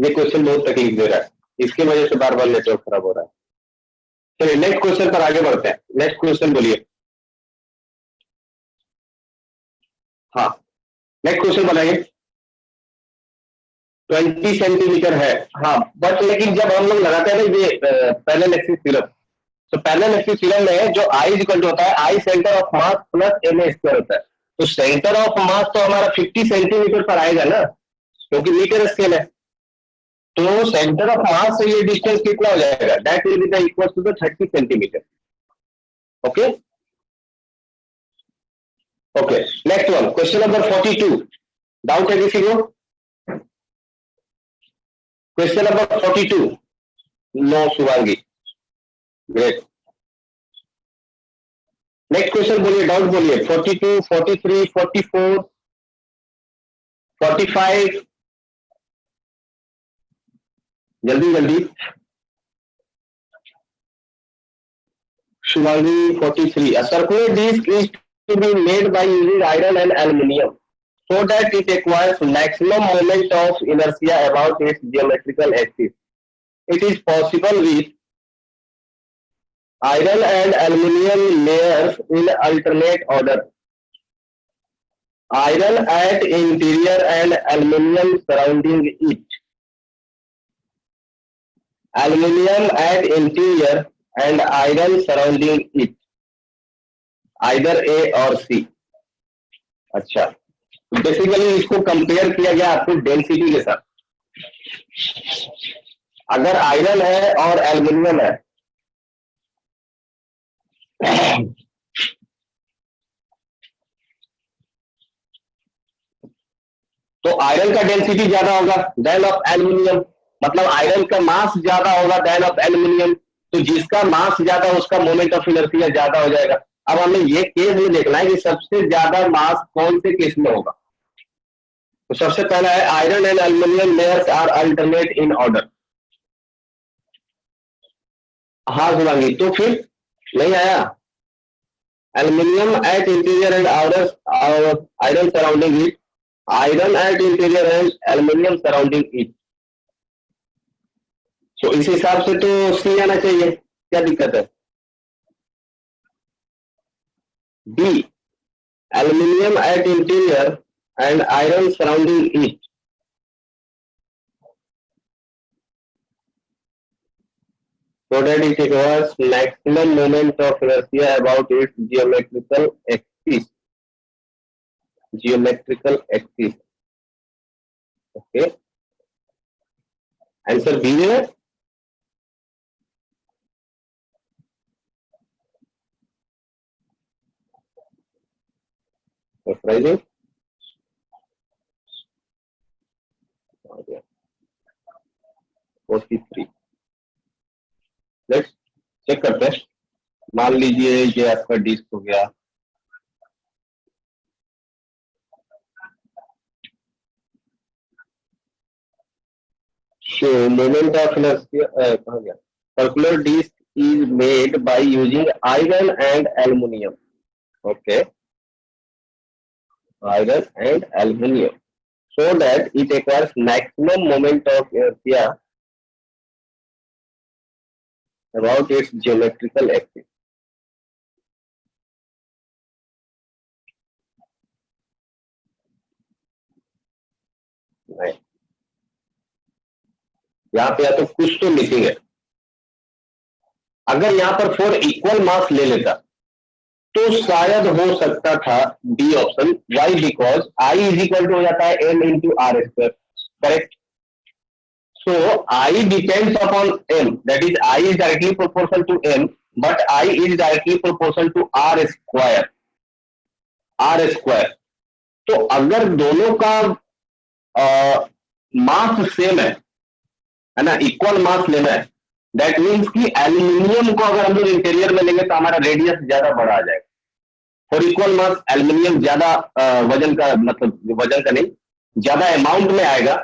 ये क्वेश्चन बहुत तकलीफ दे रहा है, इसकी वजह से बार बार नेटवर्क खराब हो रहा है। चलिए नेक्स्ट क्वेश्चन पर आगे बढ़ते हैं। नेक्स्ट क्वेश्चन बोलिए। हाँ नेक्स्ट क्वेश्चन बनाइए। 20 सेंटीमीटर है, हाँ बट लेकिन जब हम लोग लगाते हैं ना ये पैरेलल एक्सिस थ्योरम, तो पैरेलल एक्सिस थ्योरम में जो आई इक्वल होता है I centre of mass plus M A square होता है, तो सेंटर ऑफ मास तो हमारा 50 सेंटीमीटर पर आएगा ना, क्योंकि मीटर स्केल है। तो सेंटर ऑफ मास से ये डिस्टेंस कितना हो जाएगा, that will be the equal to the 30 centimetre. Okay okay next one, question number 42। Doubt है किसी को? Question number 42। No Shubhangi, great. Next question बोलिए, डाउट बोलिए। 42, 43, 44, 45, जल्दी जल्दी। Shubhangi 43। A circular disc is to be made by using iron and aluminium so that it acquires maximum moment of inertia about its geometrical axis. It is possible with iron and aluminium layers in alternate order. Iron at interior and aluminium surrounding it. Aluminium at interior and iron surrounding it. Either A और C. अच्छा, basically इसको compare किया गया आपको density के साथ। अगर iron है और एल्यूमिनियम है तो आयरन का डेंसिटी ज्यादा होगा देन ऑफ एल्यूमिनियम, मतलब आयरन का मास ज्यादा होगा देन ऑफ एल्यूमिनियम, तो जिसका मास ज्यादा उसका मोमेंट ऑफ इनर्शिया ज्यादा हो जाएगा। अब हमें ये केस में देखना है कि सबसे ज्यादा मास कौन से केस में होगा। तो सबसे पहला है iron and aluminium layers are alternate in order. हाँ शुभांगी, तो फिर नहीं आया। Aluminium at interior and iron surrounding it, iron at interior and aluminium surrounding it. तो इस हिसाब से तो सी आना चाहिए, क्या दिक्कत है? B, aluminium at interior and iron surrounding it. So that it requires maximum moment of inertia about its geometrical axis. Geometrical axis. Okay. Answer B है। Surprising. 43। लेट्स चेक करते हैं। मान लीजिए ये आपका डिस्क हो गया, so moment of inertia कहाँ गया? Circular disc is made by using iron and aluminium. Okay, iron and aluminium, so that it acquires maximum moment of inertia about its geometrical axis. नहीं, यहाँ पे या तो कुछ तो मिसिंग है। अगर यहाँ पर 4 इक्वल मास ले लेता तो शायद हो सकता था D option. Why? Because I is equal to हो जाता है M into R square, correct? So I depends upon m, that is I is directly proportional to m, but I is directly proportional to r square. R square. तो अगर दोनों का mass same है ना, equal मास लेना है, that means कि aluminium को अगर हम लोग इंटीरियर में लेंगे तो हमारा रेडियस ज्यादा बड़ा आ जाएगा। फॉर इक्वल मास एल्यूमिनियम ज्यादा वजन का, मतलब वजन का नहीं, ज्यादा अमाउंट में आएगा।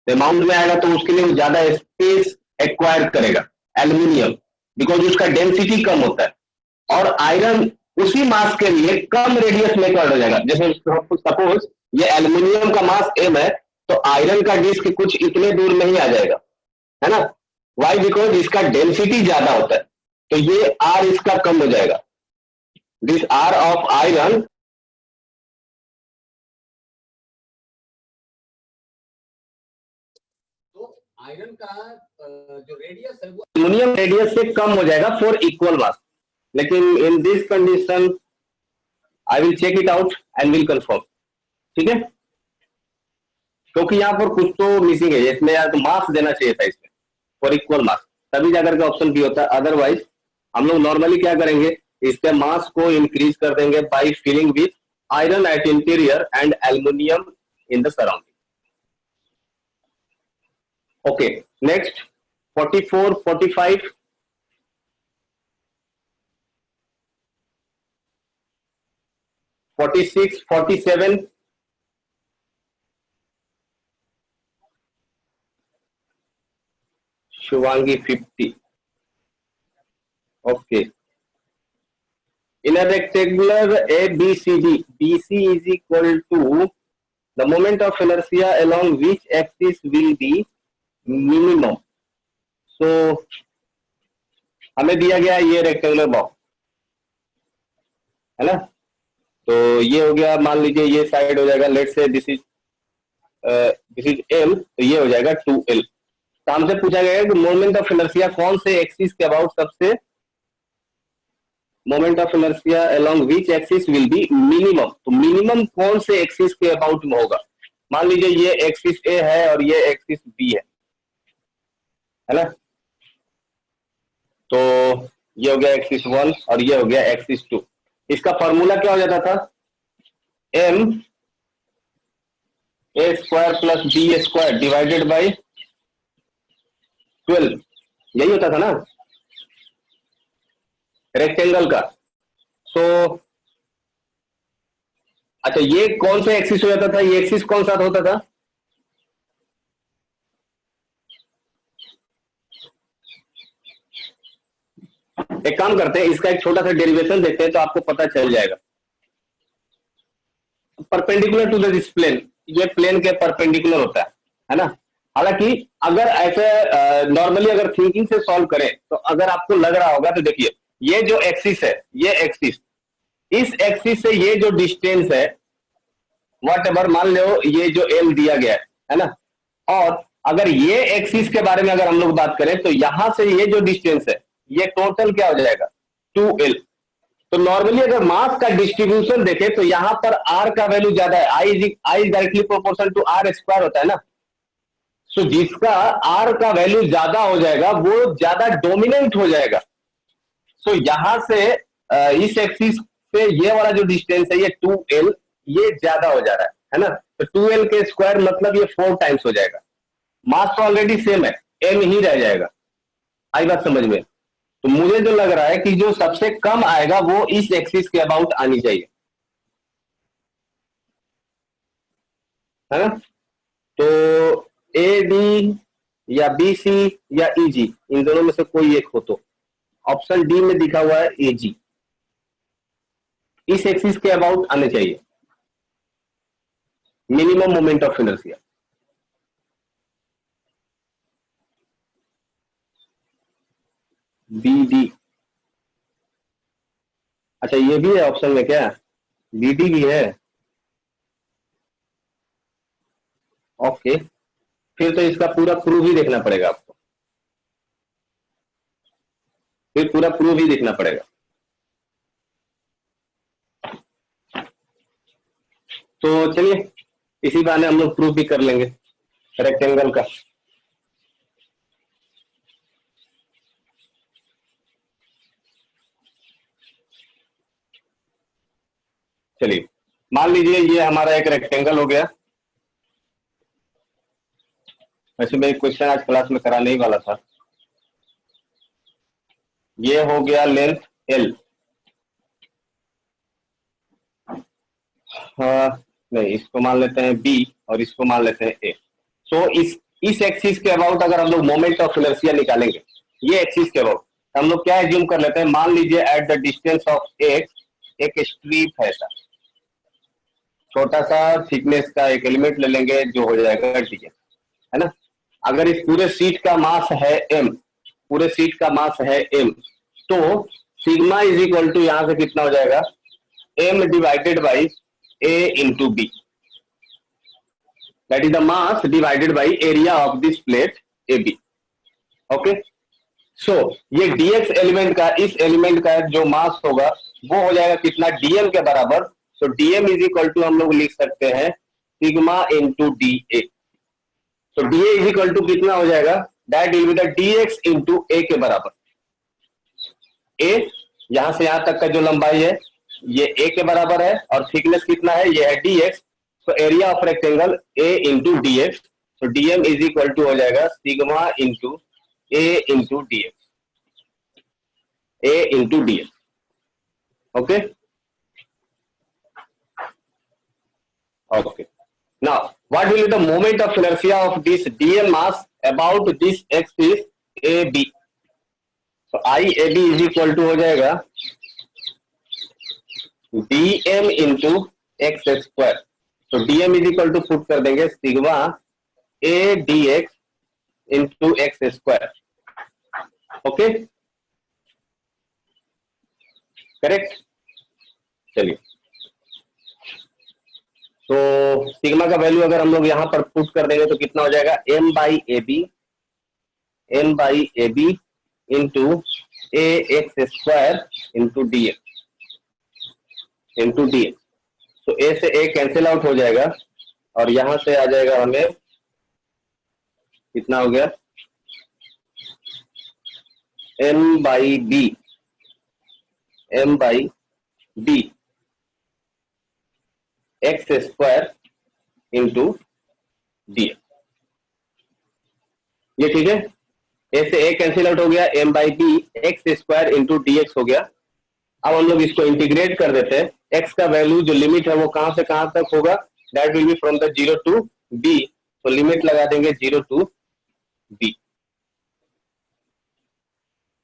अमाउंट में आएगा तो उसके लिए वो ज्यादा स्पेस एक्वायर करेगा एल्यूमिनियम, बिकॉज उसका डेंसिटी कम होता है। और आयरन उसी मास के लिए कम रेडियस में कवर हो जाएगा। जैसे सपोज ये एल्यूमिनियम का मास m है तो आयरन का डिस्क कुछ इतने दूर नहीं आ जाएगा, है ना। वाई? बिकॉज इसका डेंसिटी ज्यादा होता है, तो ये आर इसका कम हो जाएगा। This R of iron iron का जो रेडियस है वो एल्युमिनियम रेडियस से कम हो जाएगा फॉर इक्वल मास। लेकिन in this condition I will check it out and will confirm, ठीक है। क्योंकि यहाँ पर कुछ तो मिसिंग है, इसमें यार तो मास देना चाहिए था इसमें फॉर इक्वल मास, तभी जाकर के ऑप्शन बी होता है। अदरवाइज हम लोग नॉर्मली क्या करेंगे, इसके मास को इंक्रीज कर देंगे by filling with iron at interior and aluminium in the surrounding. Okay, next 44, 45, 46, 47, Shivangi 50. Okay. In a rectangular ABCD, BC is equal to the moment of inertia along which axis will be minimum. So हमें दिया गया ये rectangular box, है ना। तो ये हो गया, मान लीजिए ये साइड हो जाएगा, लेट से दिस इज एल, तो ये हो जाएगा 2L। तो हमसे पूछा गया है कि मोमेंट ऑफ इनर्शिया कौन से एक्सिस के अबाउट सबसे, moment of inertia along which axis will be minimum. तो मिनिमम कौन से एक्सिस के अबाउट में होगा। मान लीजिए ये एक्सिस ए है और ये एक्सिस बी है ना। तो ये हो गया एक्सिस 1 और ये हो गया एक्सिस 2। इसका फॉर्मूला क्या हो जाता था, M A square plus B square divided by 12, यही होता था ना रेक्टेंगल का। सो अच्छा, ये कौन सा एक्सिस हो जाता था, ये एक्सिस कौन सा होता था, एक काम करते हैं, इसका एक छोटा सा डेरिवेशन देखते हैं तो आपको पता चल जाएगा। परपेंडिकुलर टू दिस प्लेन, ये प्लेन के परपेंडिकुलर होता है ना। हालांकि अगर ऐसे नॉर्मली अगर थिंकिंग से सॉल्व करें तो अगर आपको लग रहा होगा तो देखिए, ये जो एक्सिस है, ये एक्सिस, इस एक्सिस से ये जो डिस्टेंस है वट एवर, मान लो ये जो एल दिया गया है ना, और अगर ये एक्सिस के बारे में अगर हम लोग बात करें तो यहां से ये जो डिस्टेंस है ये टोटल क्या हो जाएगा 2L। तो नॉर्मली अगर मास का डिस्ट्रीब्यूशन देखें तो यहां पर आर का वैल्यू ज्यादा है, I directly proportional to R square होता है ना। सो जिसका आर का वैल्यू ज्यादा हो जाएगा वो ज्यादा डोमिनेंट हो जाएगा। सो यहां से इस एक्सिस से ये वाला जो डिस्टेंस है ये 2L, ये ज्यादा हो जा रहा है ना। तो 2L के स्क्वायर मतलब ये 4 टाइम्स हो जाएगा। मास तो ऑलरेडी सेम है, m ही रह जाएगा। आई बात समझ में। तो मुझे जो लग रहा है कि जो सबसे कम आएगा वो इस एक्सिस के अबाउट आनी चाहिए, है ना। तो ए डी या बी सी या ई जी, इन दोनों में से कोई एक हो तो ऑप्शन डी में दिखा हुआ है ए जी, इस एक्सिस के अबाउट आने चाहिए minimum moment of inertia. B D, अच्छा ये भी है ऑप्शन में क्या, बी डी भी है। ओके, फिर तो इसका पूरा प्रूफ ही देखना पड़ेगा आपको, फिर पूरा प्रूफ ही देखना पड़ेगा। तो चलिए इसी बहाने हम लोग प्रूफ भी कर लेंगे रेक्टेंगल का। चलिए मान लीजिए ये हमारा एक रेक्टेंगल हो गया। वैसे मैं एक क्वेश्चन आज क्लास में कराने ही वाला था। ये हो गया लेंथ L, नहीं इसको मान लेते हैं B और इसको मान लेते हैं A। सो इस एक्सिस के अबाउट अगर हम लोग मोमेंट ऑफ इनर्शिया निकालेंगे, ये एक्सिस के अबाउट, हम लोग क्या एज्यूम कर लेते हैं, मान लीजिए eight the distance of X एक स्ट्रीप है ऐसा, छोटा सा थिकनेस का एक एलिमेंट ले लेंगे जो हो जाएगा डीएक्स, है ना। अगर इस पूरे शीट का मास है एम, पूरे शीट का मास है एम, तो सिग्मा इज इक्वल टू यहां से कितना हो जाएगा, M divided by A into B, that is the mass divided by area of this plate A B. Okay, so ये डीएक्स एलिमेंट का, इस एलिमेंट का जो मास होगा वो हो जाएगा कितना, डीएम के बराबर। सो डीएम इज इक्वल टू हम लोग लिख सकते हैं सिग्मा इंटू डी ए। तो D A is equal to कितना हो जाएगा, that will be the dx into A के बराबर। ए यहां से यहां तक का जो लंबाई है ये ए के बराबर है, और थिकनेस कितना है, ये है डीएक्स। तो area of rectangle A into dx, तो डीएम इज इक्वल टू हो जाएगा sigma into A into dx, A into dx. Okay okay, now what will be the moment of inertia of this dm mass about this axis A B. तो I A B is equal to हो जाएगा dm into x square. तो dm is equal to put कर देंगे sigma A D X into x square. Okay, correct. चलिए, तो sigma का value अगर हम लोग यहां पर पुट कर देंगे तो कितना हो जाएगा, M by A B, M by A B into A X square into D X, into D X. तो ए से ए कैंसिल आउट हो जाएगा, और यहां से आ जाएगा हमें कितना हो गया, M by B, M by B X square into D X. ये ठीक है, ए से ए कैंसिल आउट हो गया, M by B X square into D X हो गया। अब हम लोग इसको इंटीग्रेट कर देते हैं। एक्स का वैल्यू जो लिमिट है वो कहां से कहां तक होगा, that will be from the 0 to B. तो लिमिट लगा देंगे 0 टू बी।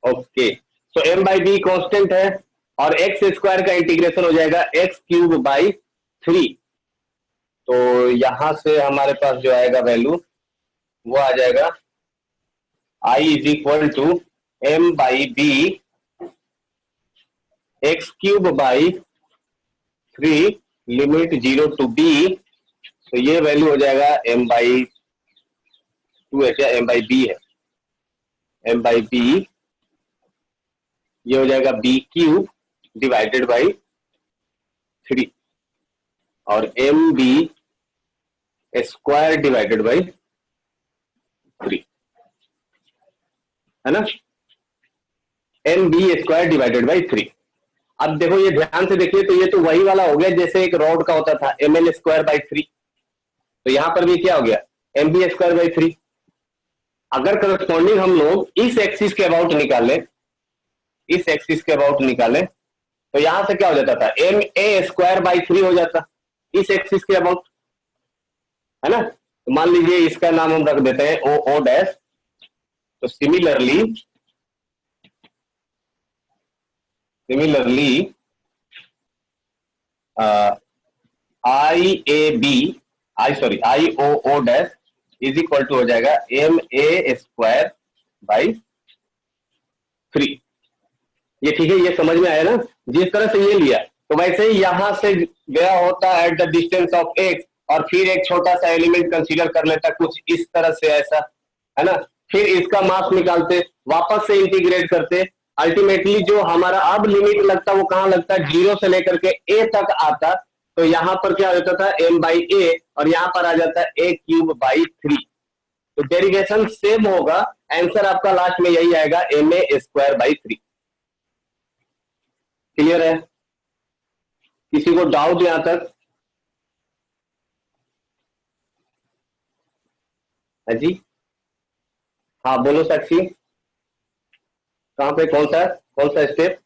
ओके, तो एम बाई बी कॉन्स्टेंट है, और एक्स स्क्वायर का इंटीग्रेशन हो जाएगा एक्स क्यूब बाई 3। तो यहां से हमारे पास जो आएगा वैल्यू वो आ जाएगा I is equal to M by B X cube by 3 limit 0 to B. तो ये वैल्यू हो जाएगा एम बाई 2 है क्या, एम बाई बी है, एम बाई बी ये हो जाएगा बी क्यूब डिवाइडेड बाई 3, और M B square divided by 3, है ना, M B square divided by 3। अब देखो ये ध्यान से देखिए, तो ये तो वही वाला हो गया जैसे एक रॉड का होता था एम एल स्क्वायर बाई 3। तो यहां पर भी क्या हो गया, एम बी स्क्वायर बाई 3। अगर करस्पॉन्डिंग हम लोग इस एक्सिस के अबाउट निकालें, इस एक्सिस के अबाउट निकालें, तो यहां से क्या हो जाता था, एम ए स्क्वायर बाई 3 हो जाता इस एक्सिस के अबाउट, है ना। तो मान लीजिए इसका नाम हम रख देते हैं ओ ओ डैश। तो similarly I A B, I O O dash is equal to हो जाएगा एम ए स्क्वायर बाई 3। ये ठीक है, ये समझ में आया ना, जिस तरह से ये लिया तो वैसे ही यहां से गया होता eight the distance of x, और फिर एक छोटा सा एलिमेंट कंसीडर कर लेता कुछ इस तरह से, ऐसा है ना। फिर इसका मास निकालते, वापस से इंटीग्रेट करते, अल्टीमेटली जो हमारा अब लिमिट लगता वो कहां लगता, 0 से लेकर के ए तक आता। तो यहां पर क्या हो जाता था, एम बाई ए, और यहां पर आ जाता है ए क्यूब बाई 3। तो डेरिवेशन सेम होगा, आंसर आपका लास्ट में यही आएगा, M A square by 3। Clear है, किसी को डाउट यहां तक है जी? हाँ बोलो साक्षी, कहां पे, कौन सा स्टेप?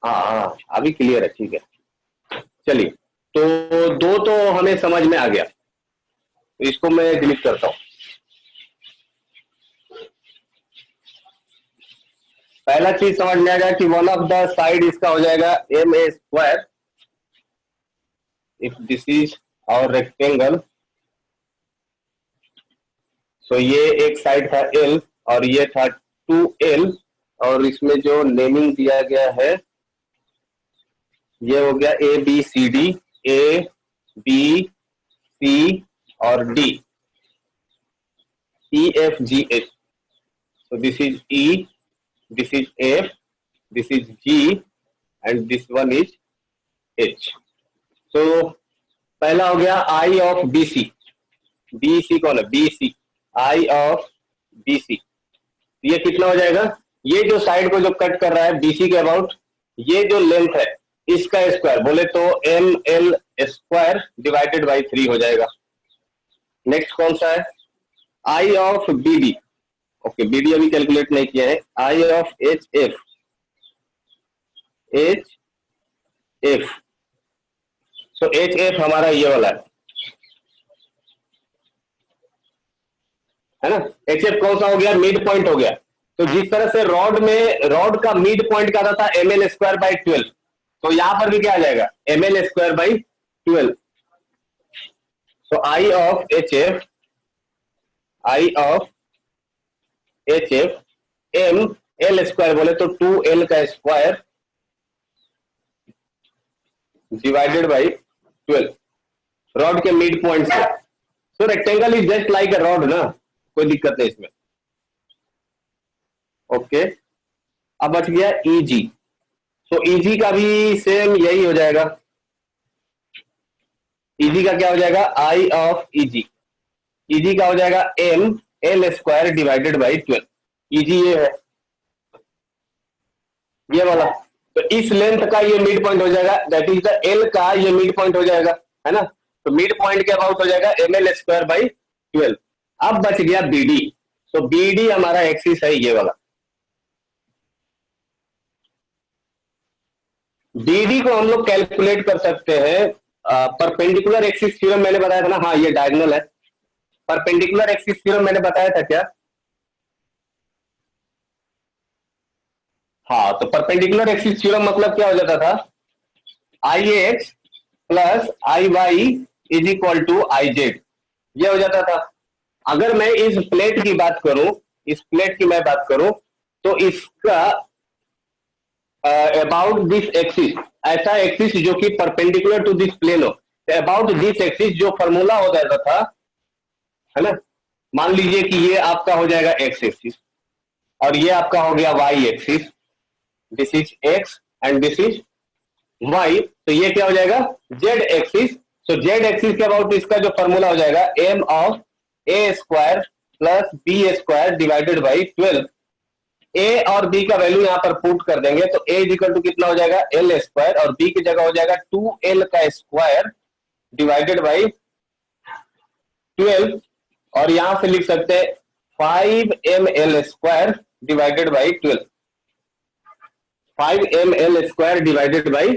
हाँ हाँ अभी क्लियर है, ठीक है। चलिए, तो दो तो हमें समझ में आ गया, तो इसको मैं डिलीट करता हूं। पहला चीज समझ में आ गया कि वन ऑफ द साइड इसका हो जाएगा M A square, if this is our rectangle. So ये एक साइड था एल और ये था 2L, और इसमें जो नेमिंग दिया गया है ये हो गया A B C D, A B C और D, E F G H. So this is E, this is F, this is G and this one is H. So पहला हो गया I of BC, BC कौन है? BC, I of BC। ये कितना हो जाएगा? ये जो साइड को जो कट कर रहा है BC के अबाउट, ये जो लेंथ है इसका स्क्वायर बोले तो ML स्क्वायर डिवाइडेड बाई 3 हो जाएगा। नेक्स्ट कौन सा है? I of BD, okay BD अभी कैलकुलेट नहीं किया है। I of H F, H F, so H F हमारा ये वाला है ना। एच एफ कौन सा हो गया? मिड पॉइंट हो गया। तो जिस तरह से रॉड का मिड पॉइंट का था एम एल स्क्वायर बाई 12, तो यहां पर भी क्या आ जाएगा? M L square by 12। So I of H F, I of H F M L square बोले तो 2L का स्क्वायर डिवाइडेड बाई 12, रॉड के मिड पॉइंट से। So rectangle is just like a rod ना, कोई दिक्कत नहीं इसमें। ओके अब बच गया EG। सो EG का भी सेम यही हो जाएगा। EG का क्या हो जाएगा? आई ऑफ EG, EG का हो जाएगा M L square divided by 12। EG ये है, ये वाला। तो इस लेंथ का ये मिड पॉइंट हो जाएगा, दैट इज द L का ये मिड पॉइंट हो जाएगा, है ना। तो मिड पॉइंट के अबाउट हो जाएगा ML स्क्वायर बाई 12। अब बच गया BD। तो BD हमारा एक्सिस है ये वाला। BD को हम लोग कैलकुलेट कर सकते हैं परपेंडिकुलर एक्सिस थ्योरम मैंने बताया था ना। हाँ ये डायगोनल है। परपेंडिकुलर एक्सिस थ्योरम मैंने बताया था क्या? हाँ, तो परपेंडिकुलर एक्सिस थ्योरम मतलब क्या हो जाता था? I X plus I Y is equal to I Z, ये हो जाता था। अगर मैं इस प्लेट की बात करूं, इस प्लेट की मैं बात करूं, तो इसका अबाउट दिस एक्सिस, ऐसा एक्सिस जो कि परपेंडिकुलर टू दिस प्लेन हो, अबाउट दिस एक्सिस जो फॉर्मूला हो जाता था, है ना। मान लीजिए कि ये आपका हो जाएगा एक्स एक्सिस और ये आपका हो गया Y axis, this is X and this is Y. तो ये क्या हो जाएगा? Z axis. So Z axis के अबाउट इसका जो फॉर्मूला हो जाएगा M of A square plus B square divided by 12। A और बी का वैल्यू यहां पर पुट कर देंगे तो ए इक्वल टू कितना हो जाएगा? एल स्क्वायर, और बी की जगह हो जाएगा 2L का स्क्वायर डिवाइडेड बाई 12, और यहां से लिख सकते हैं 5ML square divided by 12, 5ML square divided by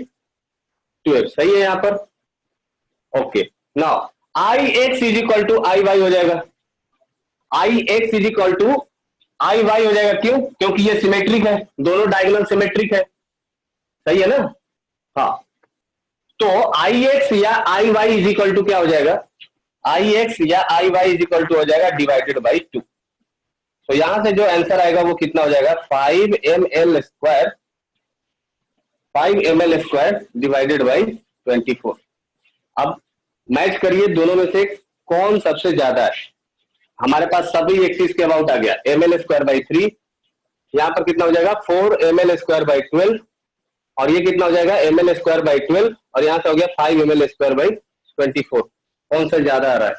12। सही है यहां पर? Okay now I X is equal to I Y हो जाएगा। I X is equal to I Y हो जाएगा। क्यों? क्योंकि ये सिमेट्रिक है, दोनों डायगोनल सिमेट्रिक है। सही है ना? हाँ, तो आई एक्स या आई वाई इज इक्वल टू क्या हो जाएगा? आई एक्स या आई वाई इज इक्वल टू हो जाएगा डिवाइडेड बाई 2। तो यहां से जो आंसर आएगा वो कितना हो जाएगा? 5ML square, 5ML square divided by 24। अब मैच करिए दोनों में से कौन सबसे ज्यादा है। हमारे पास सभी एक्सिस के अबाउट आ गया। ML स्क्वायर बाई 3, यहां पर कितना हो जाएगा? 4ML स्क्वायर बाई 12, और ये कितना हो जाएगा? ML स्क्वायर बाई 12, और यहां से हो गया 5ML स्क्वायर बाई 24। कौन सा ज्यादा आ रहा है?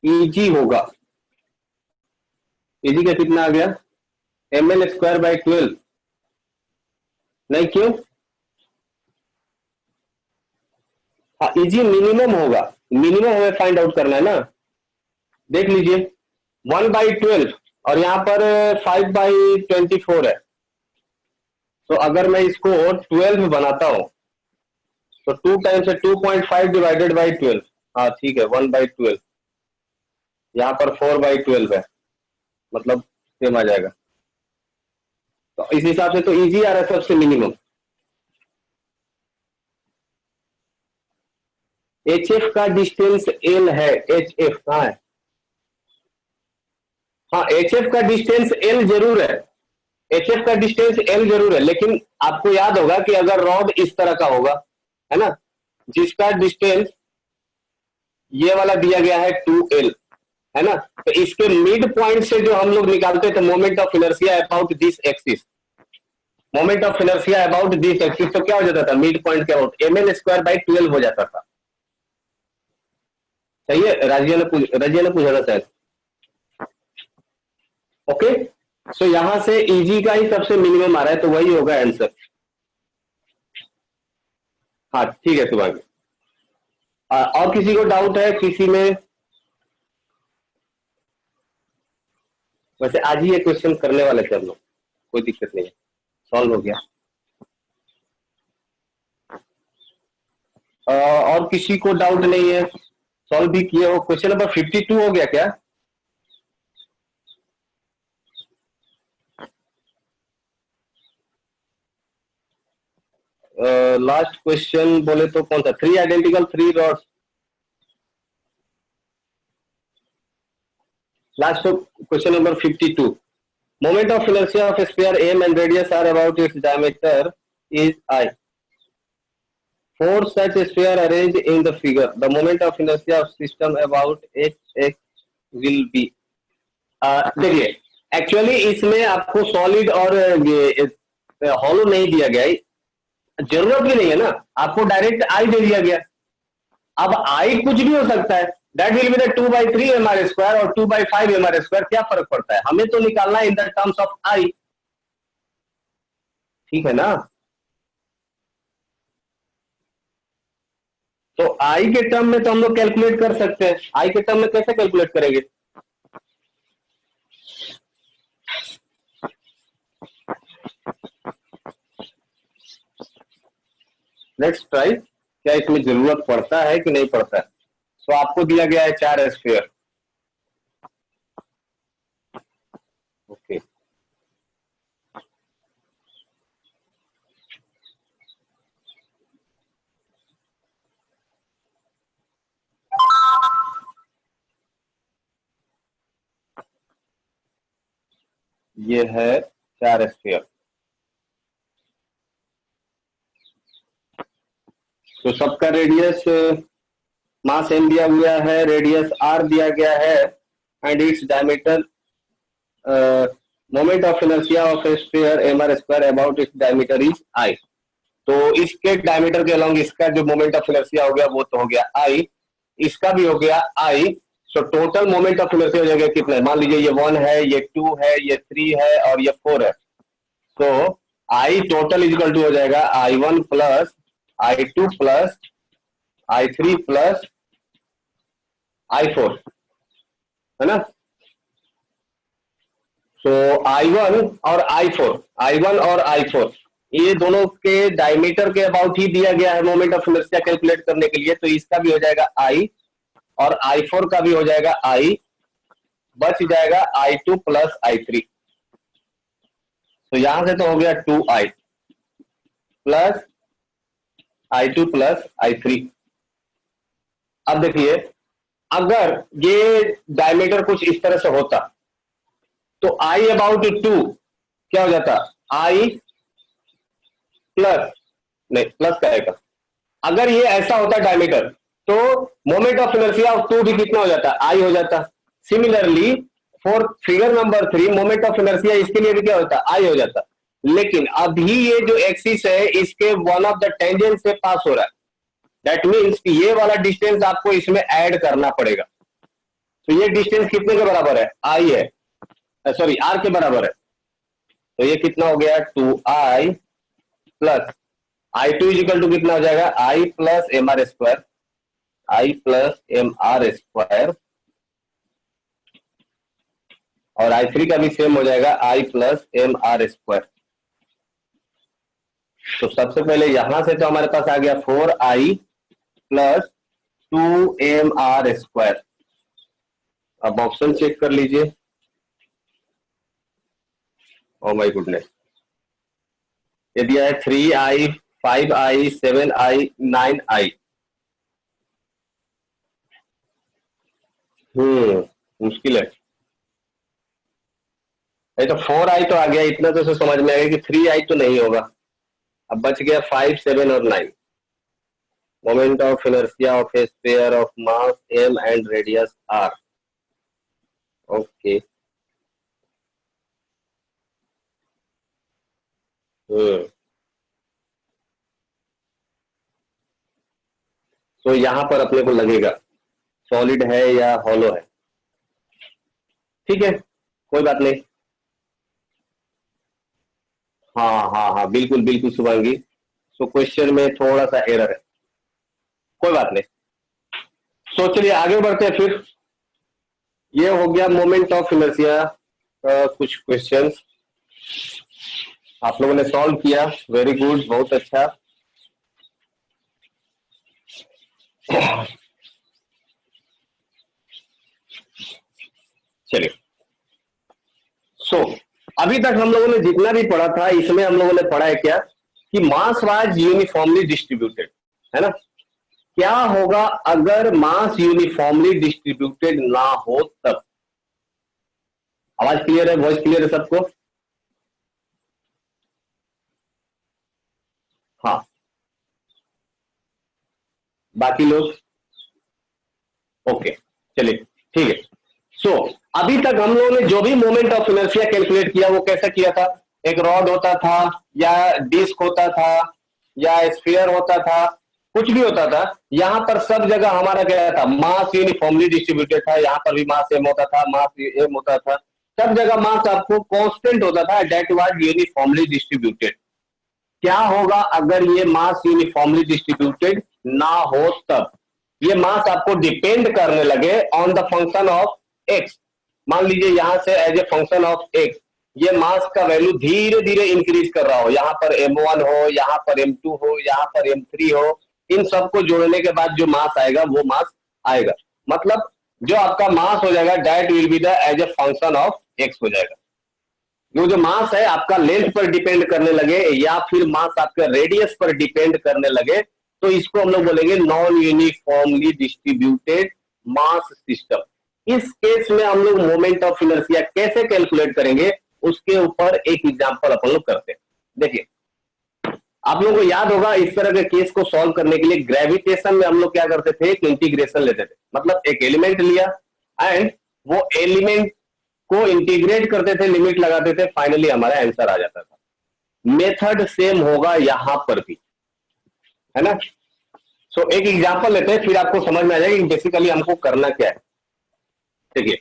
EG होगा। EG का कितना आ गया? ML square by 12। नहीं, क्यों? हाँ, EG मिनिमम होगा, मिनिमम हमें फाइंड आउट करना है ना। देख लीजिए 1/12 और यहां पर 5/24 है। तो अगर मैं इसको 12 बनाता हूं तो 2 टाइम्स 2.5 डिवाइडेड बाई 12, हाँ ठीक है 1/12। यहां पर 4/12 है, मतलब सेम आ जाएगा। तो इस हिसाब से तो इजी आ रहा है सबसे मिनिमम। एच एफ का डिस्टेंस एल है, एच एफ कहाँ है? हाँ, एच एफ का डिस्टेंस एल जरूर है, एच एफ का डिस्टेंस एल जरूर है, लेकिन आपको याद होगा कि अगर रॉड इस तरह का होगा, है ना, जिसका डिस्टेंस ये वाला दिया गया है 2L, है ना, तो इसके मिड पॉइंट से जो हम लोग निकालते थे moment of inertia about this axis, moment of inertia about this axis, तो क्या हो जाता था मिड पॉइंट के अबाउट ml²/12 हो जाता था। सही है, रजिया ने पूछा था शायद। ओके, सो यहां से इजी का ही सबसे मिनिमम आ रहा है, तो वही होगा आंसर। हाँ ठीक है सुभाष। और किसी को डाउट है किसी में? वैसे आज ही ये क्वेश्चन करने वाले थे हम लोग, कोई दिक्कत नहीं है, सॉल्व हो गया। और किसी को डाउट नहीं है? सॉल्व भी किए हो? क्वेश्चन नंबर 52 हो गया क्या? लास्ट क्वेश्चन बोले तो कौन सा? 3 identical 3 rods, last question number 52। Moment of inertia of sphere m and radius r about its diameter is I. For such sphere arranged in the figure, the moment of inertia of system about hx will be. देखिए, actually इसमें आपको solid और hollow नहीं दिया गया है, जरूरत भी नहीं है ना, आपको डायरेक्ट आई दे दिया गया। अब आई कुछ भी हो सकता है, that will be the 2/3 mr² और 2/5 mr², क्या फर्क पड़ता है? हमें तो निकालना है इन द टर्म्स ऑफ आई, ठीक है ना। तो आई के टर्म में तो हम लोग कैलकुलेट कर सकते हैं, आई के टर्म में कैसे कैलकुलेट करेंगे? लेट्स ट्राई, क्या इसमें जरूरत पड़ता है कि नहीं पड़ता है। तो आपको दिया गया है 4 स्फीयर, ओके, ये है 4 स्फीयर। तो सबका रेडियस मास एम दिया हुआ है, रेडियस आर दिया गया है, and its diameter, moment of inertia of A sphere mr² about its diameter is I. तो इसके डायमीटर के अलोंग इसका जो मोमेंट ऑफ इनर्शिया हो गया वो तो हो गया आई, इसका भी हो गया I. So total moment of inertia हो जाएगा कितना? मान लीजिए ये 1 है, ये 2 है, ये 3 है और ये 4 है। तो आई टोटल इजिकल टू हो जाएगा I1 plus I2 plus I3 plus I4, है ना। तो I1 और I4 ये दोनों के डायमीटर के अबाउट ही दिया गया है मोमेंट ऑफ इनर्शिया कैलकुलेट करने के लिए, तो इसका भी हो जाएगा I और I4 का भी हो जाएगा I, बच जाएगा I2 प्लस I3। तो यहां से तो हो गया 2I plus I2 plus I3। अब देखिए, अगर ये डायमीटर कुछ इस तरह से होता तो I अबाउट 2 क्या हो जाता? I प्लस, नहीं प्लस का आएगा, अगर ये ऐसा होता डायमीटर तो मोमेंट ऑफ इनर्शिया ऑफ 2 भी कितना हो जाता? आई हो जाता। Similarly for figure number 3 moment of inertia इसके लिए भी क्या होता? आई हो जाता। लेकिन अभी ये जो एक्सिस है इसके वन ऑफ द टेंजेंट से पास हो रहा है, दैट मीन्स कि ये वाला डिस्टेंस आपको इसमें ऐड करना पड़ेगा। तो ये डिस्टेंस कितने के बराबर है? आई है, सॉरी आर के बराबर है। तो ये कितना हो गया? 2I plus I2 is equal to कितना हो जाएगा? I plus mr², I plus mr², और I3 का भी सेम हो जाएगा I प्लस mr²। तो सबसे पहले यहां से तो हमारे पास आ गया 4I प्लस 2mr²। अब ऑप्शन चेक कर लीजिए, ओ माय गुडनेस, ये दिया है 3i, 5i, 7i, 9i। मुश्किल है। ये तो 4i तो आ गया, इतना तो समझ में आ गया कि 3i तो नहीं होगा। अब बच गया 5, 7 और 9। Moment of inertia of A sphere of mass m and radius r। Okay. तो यहाँ पर अपने को लगेगा सॉलिड है या हॉलो है। ठीक है, कोई बात नहीं। हाँ हाँ हाँ, बिल्कुल बिल्कुल शुभांगी। सो क्वेश्चन में थोड़ा सा एरर है, कोई बात नहीं। सो चलिए आगे बढ़ते हैं फिर। ये हो गया मोमेंट ऑफ इनर्शिया। कुछ क्वेश्चंस आप लोगों ने सॉल्व किया, वेरी गुड, बहुत अच्छा। चलिए, सो अभी तक हम लोगों ने जितना भी पढ़ा था, इसमें हम लोगों ने पढ़ा है क्या कि मास वाज यूनिफॉर्मली डिस्ट्रीब्यूटेड, है ना। क्या होगा अगर मास यूनिफॉर्मली डिस्ट्रीब्यूटेड ना हो तब? आवाज क्लियर है, वॉइस क्लियर है सबको? हाँ, बाकी लोग ओके, चलिए ठीक है। सो अभी तक हम लोगों ने जो भी मोमेंट ऑफ इनर्शिया कैलकुलेट किया वो कैसा किया था? एक रॉड होता था या डिस्क होता था या स्फीयर होता था, कुछ भी होता था, यहां पर सब जगह हमारा क्या था? मास यूनिफॉर्मली डिस्ट्रीब्यूटेड था। यहां पर भी मास एम होता था, मास एम होता था, सब जगह मास आपको कांस्टेंट होता था, दैट वाज यूनिफॉर्मली डिस्ट्रीब्यूटेड। क्या होगा अगर ये मास यूनिफॉर्मली डिस्ट्रीब्यूटेड ना हो तब? ये मास आपको डिपेंड करने लगे on the function of X. मान लीजिए यहां से as a function of X ये मास का वैल्यू धीरे धीरे इंक्रीज कर रहा हो, यहां पर m1 हो, यहां पर m2 हो, यहां पर m3 हो, इन सबको जोड़ने के बाद जो मास आएगा वो मास आएगा। मतलब जो आपका मास हो जाएगा that will be the as a function of X हो जाएगा। जो मास है आपका लेंथ पर डिपेंड करने लगे या फिर मास आपका रेडियस पर डिपेंड करने लगे तो इसको हम लोग बोलेंगे non uniformly distributed mass system. इस केस में हम लोग मोमेंट ऑफ इनर्शिया कैसे कैलकुलेट करेंगे उसके ऊपर एक एग्जांपल अपन लोग करते हैं। देखिए, आप लोगों को याद होगा इस तरह के केस को सॉल्व करने के लिए ग्रेविटेशन में हम लोग क्या करते थे? एक इंटीग्रेशन लेते थे, मतलब एक एलिमेंट लिया एंड वो एलिमेंट को इंटीग्रेट करते थे, लिमिट लगाते थे, फाइनली हमारा आंसर आ जाता था। मेथड सेम होगा यहां पर भी, है ना। सो एक एग्जांपल लेते हैं, फिर आपको समझ में आ जाएगा कि बेसिकली हमको करना क्या है। देखिए,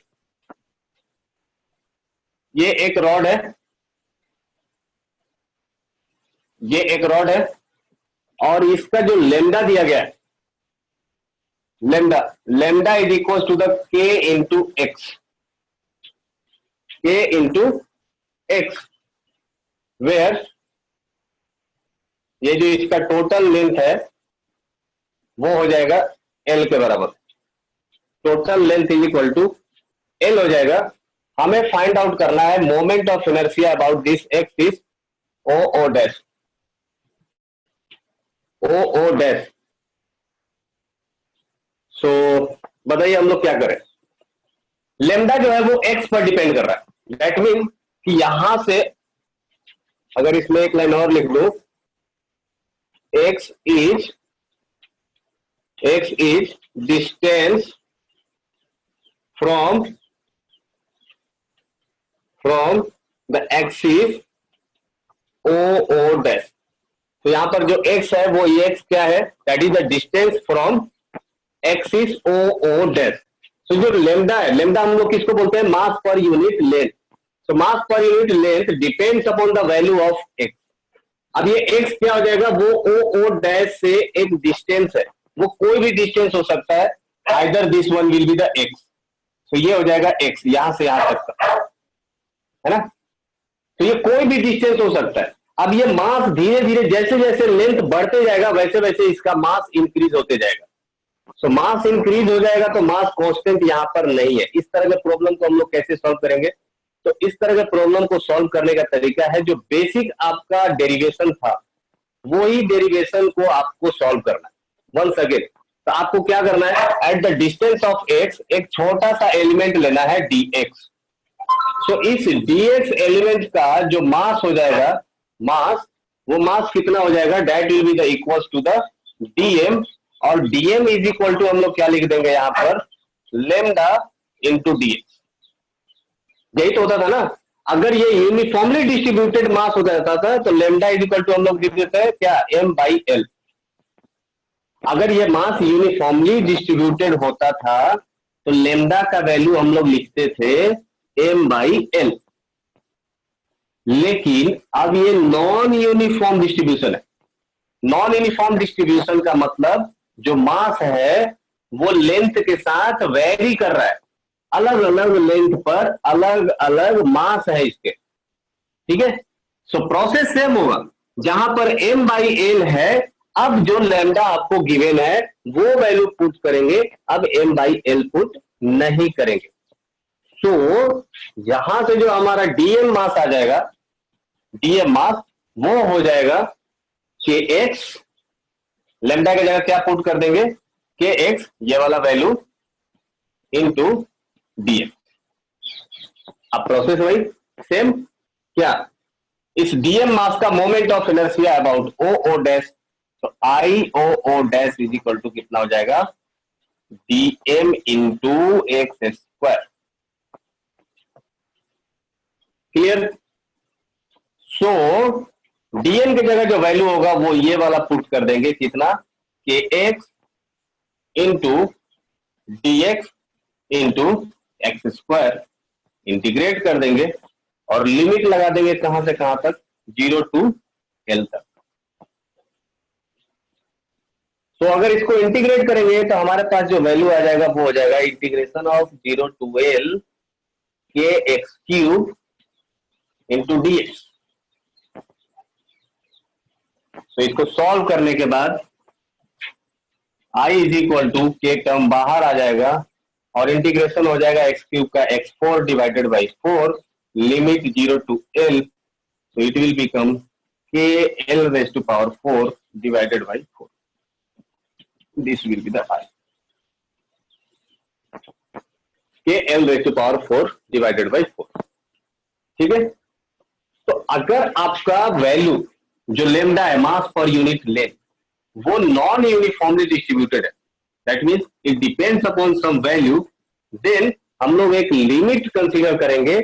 ये एक रॉड है, ये एक रॉड है और इसका जो लेमडा दिया गया है, lambda lambda is equal to the K into X, K into X, where ये जो इसका टोटल लेंथ है वो हो जाएगा एल के बराबर। Total length is equal to L हो जाएगा। हमें फाइंड आउट करना है moment of inertia about this X is O O dash, O O dash. So बताइए हम लोग क्या करें? लेमडा जो है वो एक्स पर डिपेंड कर रहा है, दैट मीन कि यहां से अगर इसमें एक लाइन और लिख दो, X is distance from the axis O O dash. तो यहां पर जो x है वो ये x क्या है? That is the distance from axis O O dash. तो जो लेमडा है, लेमडा हम लोग किसको बोलते हैं? मास पर यूनिट लेंथ। तो मास पर unit length depends upon the value of x। अब ये x क्या हो जाएगा? वो ओ ओ डैश से एक डिस्टेंस है, वो कोई भी डिस्टेंस हो सकता है, either this one will be the x। तो ये हो जाएगा x, यहां से यहां तक का, है ना। तो ये कोई भी डिस्टेंस हो सकता है। अब ये मास धीरे धीरे जैसे जैसे लेंथ बढ़ते जाएगा वैसे वैसे इसका मास इंक्रीज होते जाएगा। सो मास इंक्रीज हो जाएगा तो मास कांस्टेंट यहां पर नहीं है। इस तरह के प्रॉब्लम को हम लोग कैसे सॉल्व करेंगे? तो इस तरह के प्रॉब्लम को सॉल्व करने का तरीका है, जो बेसिक आपका डेरिवेशन था वही डेरिवेशन को आपको सॉल्व करना है। वंस अगेन, तो आपको क्या करना है, eight the distance of x एक छोटा सा एलिमेंट लेना है dx। सो इस dx एलिमेंट का जो मास हो जाएगा, मास, वो मास कितना हो जाएगा, that will be the equals to the dm, और dm इज इक्वल टू हम लोग क्या लिख देंगे यहां पर, लेमडा इंटू dx। यही तो होता था ना, अगर ये यूनिफॉर्मली डिस्ट्रीब्यूटेड मास हो जाता था तो लेमडा इज इक्वल टू हम लोग लिख देते हैं क्या, m/l। अगर ये मास यूनिफॉर्मली डिस्ट्रीब्यूटेड होता था तो लेमडा का वैल्यू हम लोग लिखते थे m/l। लेकिन अब ये नॉन यूनिफॉर्म डिस्ट्रीब्यूशन है। नॉन यूनिफॉर्म डिस्ट्रीब्यूशन का मतलब जो मास है वो लेंथ के साथ वेरी कर रहा है, अलग अलग लेंथ पर अलग अलग मास है इसके, ठीक है। सो प्रोसेस सेम होगा, जहां पर m/l है, अब जो लैम्डा आपको गिवन है वो वैल्यू पुट करेंगे, अब m/l पुट नहीं करेंगे। तो यहां से जो हमारा dm मास आ जाएगा, dm मास वो हो जाएगा kx, लैम्डा की जगह क्या पुट कर देंगे, kx ये वाला वैल्यू इनटू dm। अब प्रोसेस वही सेम, क्या, इस dm मास का moment of inertia about o dash, तो I dash is equal to कितना हो जाएगा, dm into x square. Clear. So dm की जगह जो वैल्यू होगा वो ये वाला पुट कर देंगे, कितना, kx into dx into x square, integrate कर देंगे और लिमिट लगा देंगे कहां से कहां तक, 0 टू l तक। तो अगर इसको इंटीग्रेट करेंगे तो हमारे पास जो वैल्यू आ जाएगा वो हो जाएगा integration of 0 to l kx³ into dx। तो इसको सॉल्व करने के बाद I is equal to K term बाहर आ जाएगा और इंटीग्रेशन हो जाएगा x³ का x4 divided by 4, limit 0 to l, so it will become kl raised to power 4 divided by 4. This will be the I. kl raised to power 4 divided by 4. ठीक है। तो अगर आपका वैल्यू जो लेमडा है, मास पर unit length, वो non uniformly distributed है, that means it depends upon some value, then हम लोग एक लिमिट कंसीडर करेंगे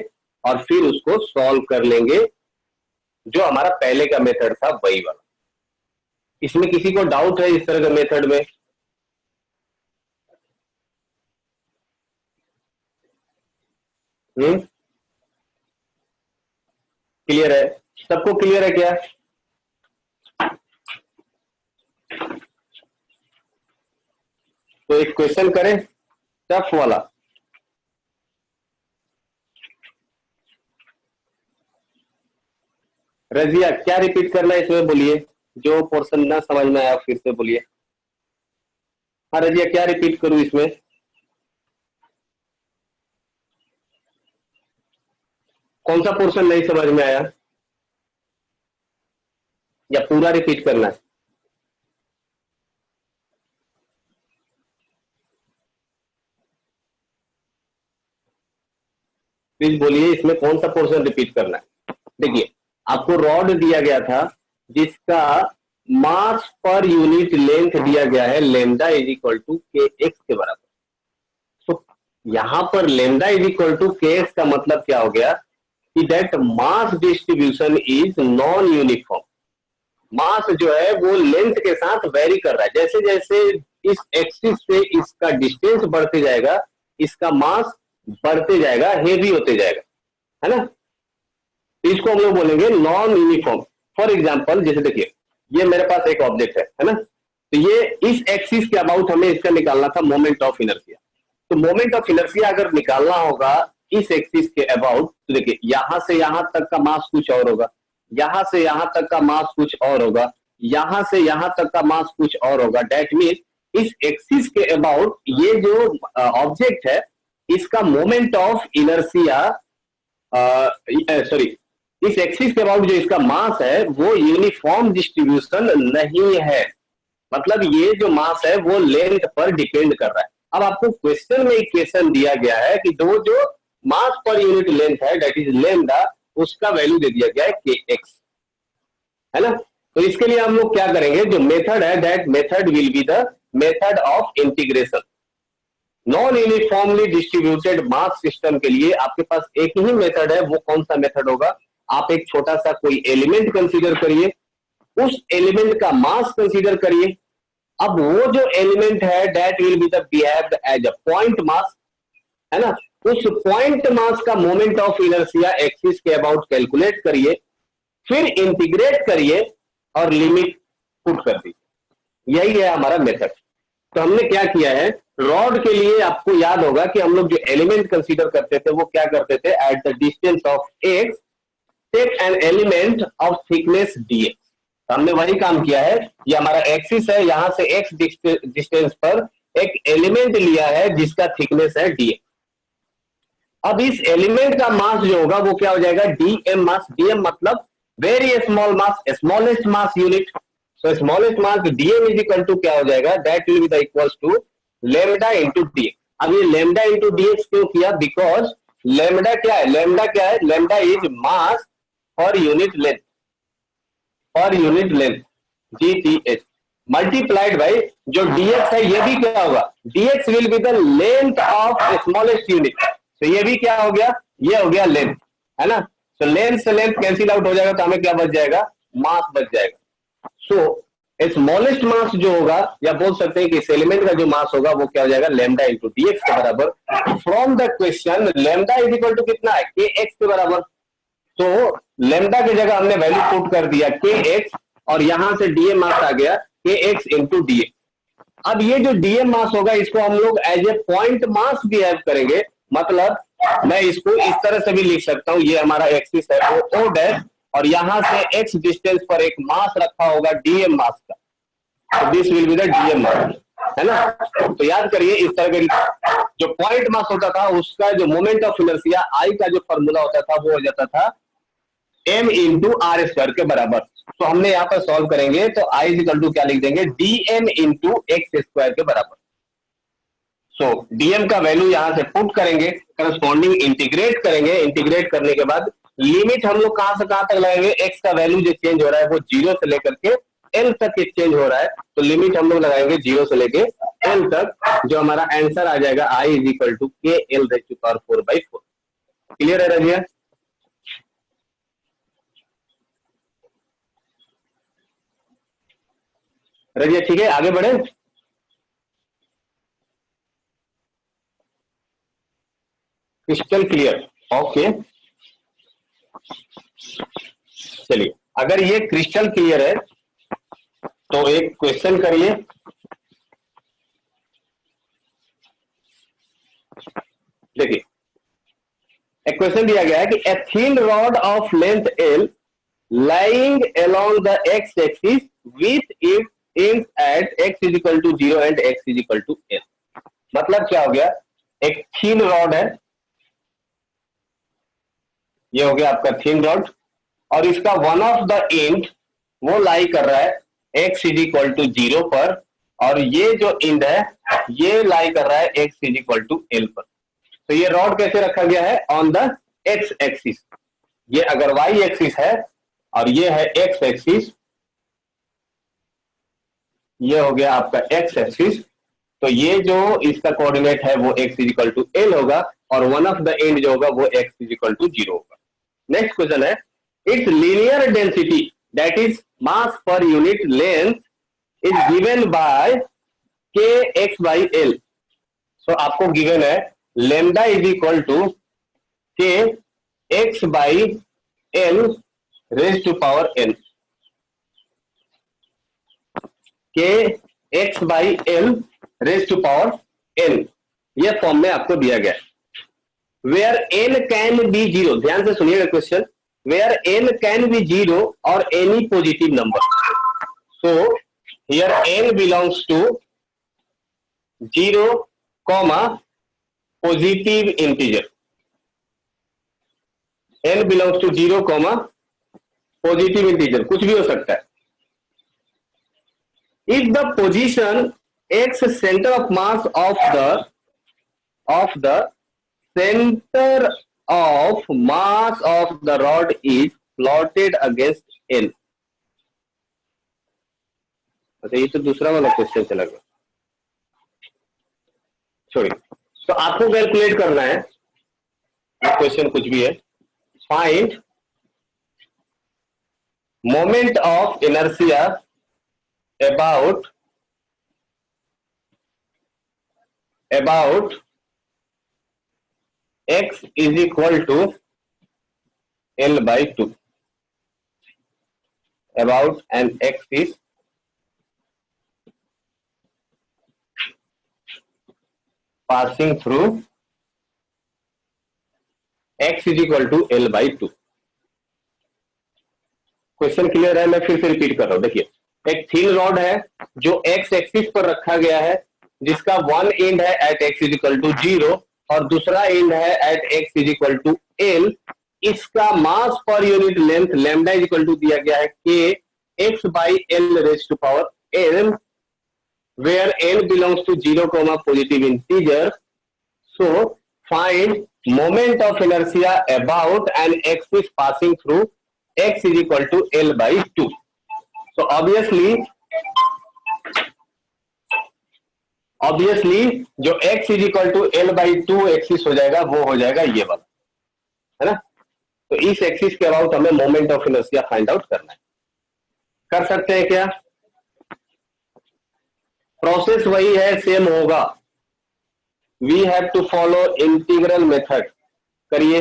और फिर उसको सॉल्व कर लेंगे, जो हमारा पहले का मेथड था वही वाला। इसमें किसी को डाउट है इस तरह के मेथड में? क्लियर है? सबको क्लियर है क्या? तो एक क्वेश्चन करें टफ वाला। रजिया क्या रिपीट करना है इसमें, बोलिए, जो पोर्शन ना समझ में आया फिर से बोलिए। हाँ रजिया, क्या रिपीट करूं इसमें? कौन सा पोर्शन नहीं समझ में आया, या पूरा रिपीट करना है? प्लीज बोलिए, इसमें कौन सा पोर्शन रिपीट करना है? देखिए, आपको रॉड दिया गया था जिसका मास पर यूनिट लेंथ दिया गया है lambda is equal to K X के बराबर। तो यहां पर lambda is equal to K X का मतलब क्या हो गया कि that mass distribution is non uniform. Mass जो है वो लेंथ के साथ वेरी कर रहा है, जैसे जैसे इस एक्सिस से इसका डिस्टेंस बढ़ते जाएगा, इसका मास बढ़ते जाएगा, हेवी होते जाएगा, है ना। इसको हम लोग बोलेंगे नॉन यूनिफॉर्म। फॉर एग्जांपल, जैसे देखिए, ये मेरे पास एक ऑब्जेक्ट है ना, तो ये इस एक्सिस के अबाउट हमें इसका निकालना था मोमेंट ऑफ इनर्शिया। तो मोमेंट ऑफ इनर्शिया अगर निकालना होगा इस एक्सिस के अबाउट, तो देखिए यहां से यहां तक का मास कुछ और होगा, यहां से यहां तक का मास कुछ और होगा, यहां से यहां तक का मास कुछ और होगा। दैट मीन्स इस एक्सिस के अबाउट ये जो ऑब्जेक्ट है इसका मोमेंट ऑफ इनर्शिया सॉरी, इस एक्सिस के अबाउट जो इसका मास है वो यूनिफॉर्म डिस्ट्रीब्यूशन नहीं है, मतलब ये जो मास है वो लेंथ पर डिपेंड कर रहा है। अब आपको क्वेश्चन में इक्वेशन दिया गया है कि जो मास पर यूनिट लेंथ है दैट इज लेमडा, उसका वैल्यू दे दिया गया है के एक्स, है ना। तो इसके लिए हम लोग क्या करेंगे, जो मेथड है that method will be the method of integration. Non uniformly distributed mass system के लिए आपके पास एक ही मेथड है, वो कौन सा मेथड होगा, आप एक छोटा सा कोई एलिमेंट कंसीडर करिए, उस एलिमेंट का मास कंसीडर करिए। अब वो जो एलिमेंट है that will be the behaved as a point mass, है ना। उस पॉइंट मास का मोमेंट ऑफ इनर्शिया एक्सिस के अबाउट कैलकुलेट करिए, फिर इंटीग्रेट करिए और लिमिट पुट कर दीजिए। यही है हमारा मेथड। तो हमने क्या किया है, रॉड के लिए आपको याद होगा कि हम लोग जो एलिमेंट कंसीडर करते थे वो क्या करते थे, at the distance of x take an element of thickness dx। हमने वही काम किया है, ये हमारा एक्सिस है, यहां से एक्स डिस्टेंस पर एक एलिमेंट लिया है जिसका थिकनेस है dx। अब इस एलिमेंट का मास जो होगा वो क्या हो जाएगा, dm मास। dm मतलब very small mass, smallest mass unit. So smallest mass dm is equal to क्या हो जाएगा, that will be the equals to lambda into dx। अब ये लेमडा इंटू dx क्यों किया, बिकॉज लेमडा क्या है, लेमडा क्या है, लेमडा इज मास पर यूनिट लेंथ, पर unit length GTH multiplied by जो dx है, ये भी क्या होगा, dx will be the length of smallest unit. तो ये भी क्या हो गया, ये हो गया लेंथ, है ना। तो लेंथ से लेंथ कैंसिल आउट हो जाएगा, तो हमें क्या बच जाएगा, मास बच जाएगा। सो स्मॉलेस्ट मास जो होगा, या बोल सकते हैं कि इस एलिमेंट का जो मास होगा वो क्या हो जाएगा, लेमडा इंटू dx के बराबर। From the question lambda is equal to कितना है, के एक्स के बराबर। तो लेमडा की जगह हमने वैल्यू पुट कर दिया के एक्स, और यहां से डीएम मास आ गया के एक्स इंटू डीएक्स। अब ये जो डीएम मास होगा इसको हम लोग as a point mass behave करेंगे, मतलब मैं इसको इस तरह से भी लिख सकता हूं, ये हमारा एक्सिस है ओ डैश, और यहां से एक्स डिस्टेंस पर एक मास रखा होगा डीएम मास का, तो this will be the dm mass, है ना। तो याद करिए इस तरह के जो पॉइंट मास होता था उसका जो मोमेंट ऑफ इनर्शिया आई का जो फॉर्मूला होता था वो हो जाता था m इंटू आर स्क्वायर के बराबर। तो हमने यहाँ पर सॉल्व करेंगे तो i इक्वल टू क्या लिख देंगे, dm इंटू एक्स स्क्वायर के बराबर। सो dm का वैल्यू यहां से पुट करेंगे, करस्पॉन्डिंग इंटीग्रेट करेंगे, इंटीग्रेट करने के बाद लिमिट हम लोग कहां से कहां तक लगाएंगे, x का वैल्यू जो चेंज हो रहा है वो 0 से लेकर के l तक चेंज हो रहा है, तो लिमिट हम लोग लगाएंगे 0 से लेके l तक, जो हमारा आंसर आ जाएगा i is equal to k L raise to power 4/4। Clear है रजिया? रजिया ठीक है, आगे बढ़े। Crystal clear, okay. चलिए, अगर ये क्रिस्टल क्लियर है तो एक क्वेश्चन करिए। देखिए, एक क्वेश्चन दिया गया है कि a thin rod of length L lying along the x axis with its ends at x is equal to 0 and x is equal to L। मतलब क्या हो गया, एक थिन रॉड है, ये हो गया आपका थिन रॉड, और इसका वन ऑफ द एंड वो लाई कर रहा है x इज इक्वल टू 0 पर, और ये जो एंड है ये लाई कर रहा है x is equal to L पर। तो ये रॉड कैसे रखा गया है, ऑन द x एक्सिस। ये अगर y एक्सिस है और ये है x एक्सिस, ये हो गया आपका x एक्सिस, तो ये जो इसका कोऑर्डिनेट है वो x is equal to L होगा, और वन ऑफ द एंड जो होगा वो x इज इक्वल टू 0 होगा। नेक्स्ट क्वेश्चन है, it's linear density that is mass पर unit length is given by K X by L. So आपको given है lambda is equal to K X by L raise to power N, K X by L raise to power N, ये form में आपको दिया गया है। Where n can be 0, ध्यान से सुनिएगा question, where n can be 0 और any positive number. So here n belongs to 0, positive integer. n belongs to 0 comma positive integer, कुछ भी हो सकता है। If the position x centre of mass of the centre of mass of the rod is plotted against n। अच्छा, ये तो दूसरा वाला क्वेश्चन चला गया, छोड़िए। तो आपको कैलकुलेट करना है, क्वेश्चन कुछ भी है। Find moment of inertia about x is equal to L by 2, about and x is passing through x is equal to L by 2। Question clear है? मैं फिर से रिपीट कर रहा हूं। देखिए, एक थिन रॉड है जो x एक्सिस पर रखा गया है, जिसका वन एंड है at x is equal to 0 और दूसरा एंड है at x is equal to L। इसका मास पर unit length lambda is equal to दिया गया है k x by L raise to power n, where n belongs to 0 comma positive integer। So find moment of inertia about an axis passing through x is equal to L by 2। So obviously जो x is equal to L by 2 axis हो जाएगा वो हो जाएगा ये वाला, है ना। तो इस एक्सिस के अबाउट हमें moment of inertia find out करना है। कर सकते हैं क्या? प्रोसेस वही है, सेम होगा। We have to follow integral method. करिए।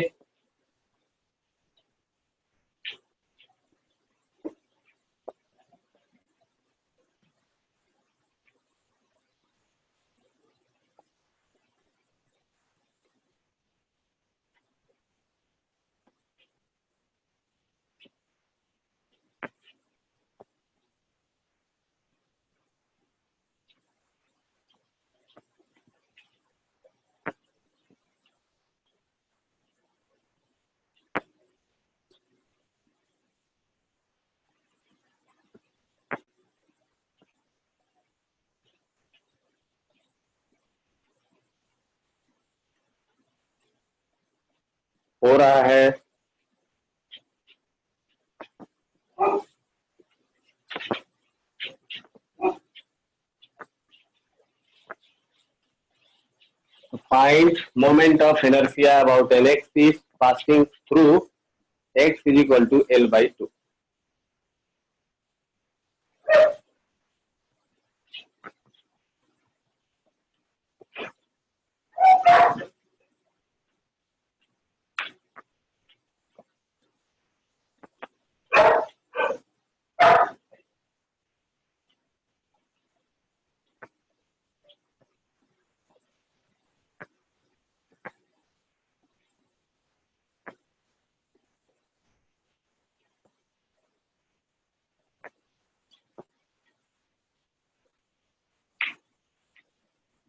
हो रहा है। Find moment of inertia about an axis passing through x is equal to L by 2।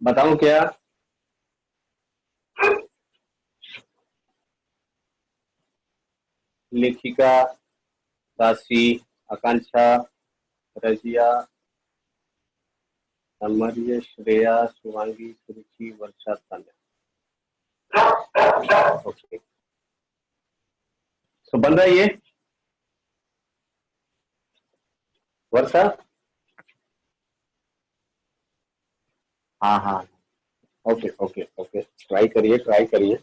बताऊं क्या? लेखिका, दासी, आकांक्षा, रजिया, अमर्य, श्रेया, शिवांगी, सुरुचि, वर्षा, तान्या। ओके, तो बन रहा है ये वर्षा? हाँ हाँ, ओके ओके ओके, ट्राई करिए ट्राई करिए।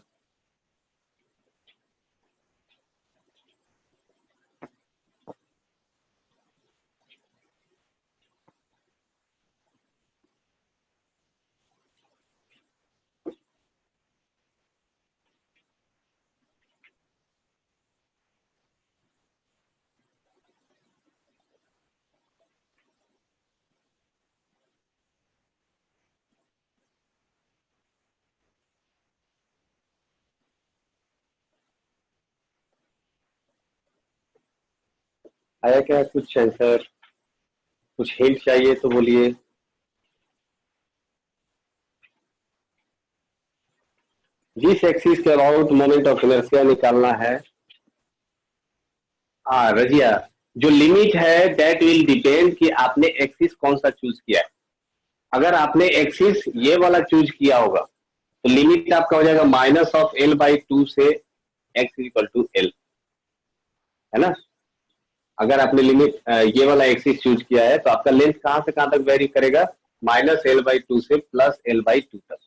आया क्या कुछ आंसर? कुछ हिंट चाहिए तो बोलिए। जिस एक्सिस के अबाउट मोमेंट ऑफ इनर्शिया निकालना है हाँ रजिया, जो लिमिट है दैट विल डिपेंड कि आपने एक्सिस कौन सा चूज किया है। अगर आपने एक्सिस ये वाला चूज किया होगा तो लिमिट आपका हो जाएगा -(L/2) से x=L, है ना। अगर आपने लिमिट ये वाला एक्सिस चूज किया है तो आपका लेंथ कहां से कहां तक वेरी करेगा, -L/2 से +L/2 तक।